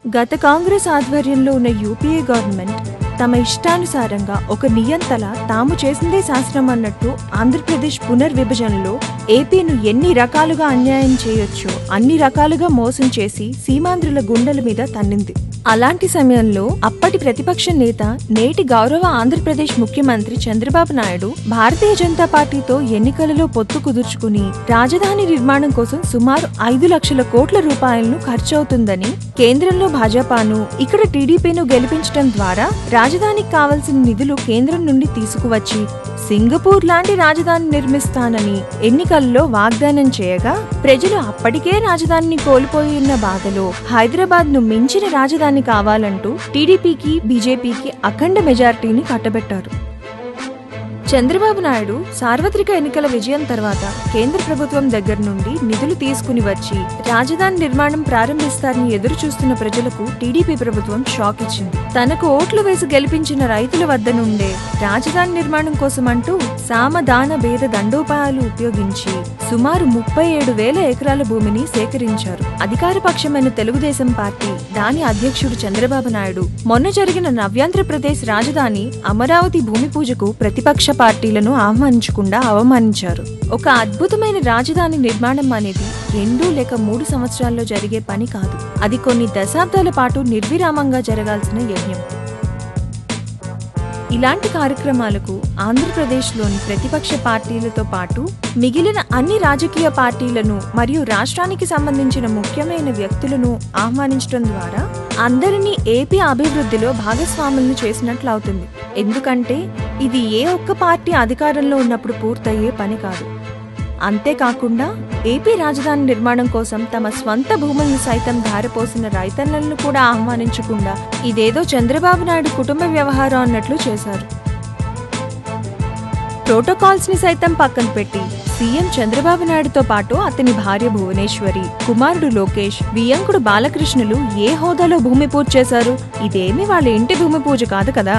గత కాంగ్రెస్ ఆధ్వర్యంలో ఉన్న యూపీఏ గవర్నమెంట్ తమ ఇష్టానుసారంగా ఒక నియంతలా తాము చేసిందే శాస్త్రం అన్నట్టు ఆంధ్రప్రదేశ్ పునర్విభజనలో ఏపీను ఎన్ని రకాలుగా అన్యాయం చేయొచ్చో అన్ని రకాలుగా మోసం చేసి సీమాంధ్రుల గుండెల మీద తన్నింది. అలాంటి సమయంలో అప్పటి ప్రతిపక్ష నేత, నేటి గౌరవ ఆంధ్రప్రదేశ్ ముఖ్యమంత్రి చంద్రబాబు నాయుడు భారతీయ జనతా పార్టీతో ఎన్నికలలో పొత్తు కుదుర్చుకుని రాజధాని నిర్మాణం కోసం సుమారు 5 లక్షల కోట్ల రూపాయలను ఖర్చవుతుందని, కేంద్రంలో భాజపాను ఇక్కడ టీడీపీను గెలిపించడం ద్వారా రాజధానికి కావలసిన నిధులు కేంద్రం నుండి తీసుకువచ్చి సింగపూర్ లాంటి రాజధాని నిర్మిస్తానని ఎన్నికల్లో వాగ్దానం చేయగా, ప్రజలు అప్పటికే రాజధానిని కోల్పోయిన బాధలో హైదరాబాద్ ను మించిన రాజధాని కావాలంటూ టీడీపీకి, బీజేపీకి అఖండ మెజారిటీని కట్టబెట్టారు. చంద్రబాబు నాయుడు సార్వత్రిక ఎన్నికల విజయం తర్వాత కేంద్ర ప్రభుత్వం దగ్గర నుండి నిధులు తీసుకుని వచ్చి రాజధాని నిర్మాణం ప్రారంభిస్తారని ఎదురు చూస్తున్న ప్రజలకు టీడీపీ ప్రభుత్వం షాక్ ఇచ్చింది. తనకు ఓట్లు వేసి గెలిపించిన రైతుల వద్ద నుండే రాజధాని నిర్మాణం కోసం అంటూ సామదాన భేద దండోపాయాలు ఉపయోగించి సుమారు 37,000 ఎకరాల భూమిని సేకరించారు. అధికార పక్షమైన తెలుగుదేశం పార్టీ, దాని అధ్యక్షుడు చంద్రబాబు నాయుడు మొన్న జరిగిన నవ్యాంధ్రప్రదేశ్ రాజధాని అమరావతి భూమి పూజకు ప్రతిపక్ష పార్టీలను ఆహ్వానించకుండా అవమానించారు. ఒక అద్భుతమైన రాజధాని నిర్మాణం అనేది 2 లేక 3 సంవత్సరాల్లో జరిగే పని కాదు. అది కొన్ని దశాబ్దాల పాటు నిర్విరామంగా జరగాల్సిన యజ్ఞం. ఇలాంటి కార్యక్రమాలకు ఆంధ్రప్రదేశ్లోని ప్రతిపక్ష పార్టీలతో పాటు మిగిలిన అన్ని రాజకీయ పార్టీలను మరియు రాష్ట్రానికి సంబంధించిన ముఖ్యమైన వ్యక్తులను ఆహ్వానించడం ద్వారా అందరినీ ఏపీ అభివృద్ధిలో భాగస్వాములను చేసినట్లవుతుంది. ఎందుకంటే ఇది ఏ ఒక్క పార్టీ అధికారంలో ఉన్నప్పుడు పూర్తయ్యే పని కాదు. అంతేకాకుండా ఏపీ రాజధాని నిర్మాణం కోసం తమ స్వంత భూములను సైతం ధారపోసిన రైతన్నలను కూడా ఆహ్వానించకుండా ఇదేదో చంద్రబాబు నాయుడు కుటుంబ వ్యవహారం అన్నట్లు చేశారు. ప్రోటోకాల్స్ ని సైతం పక్కన పెట్టి సీఎం చంద్రబాబు నాయుడుతో పాటు అతని భార్య భువనేశ్వరి, కుమారుడు లోకేష్, వియంకుడు బాలకృష్ణులు ఏ హోదాలో భూమి పూజ చేశారు? ఇదేమీ వాళ్ళ ఇంటి భూమి పూజ కాదు కదా.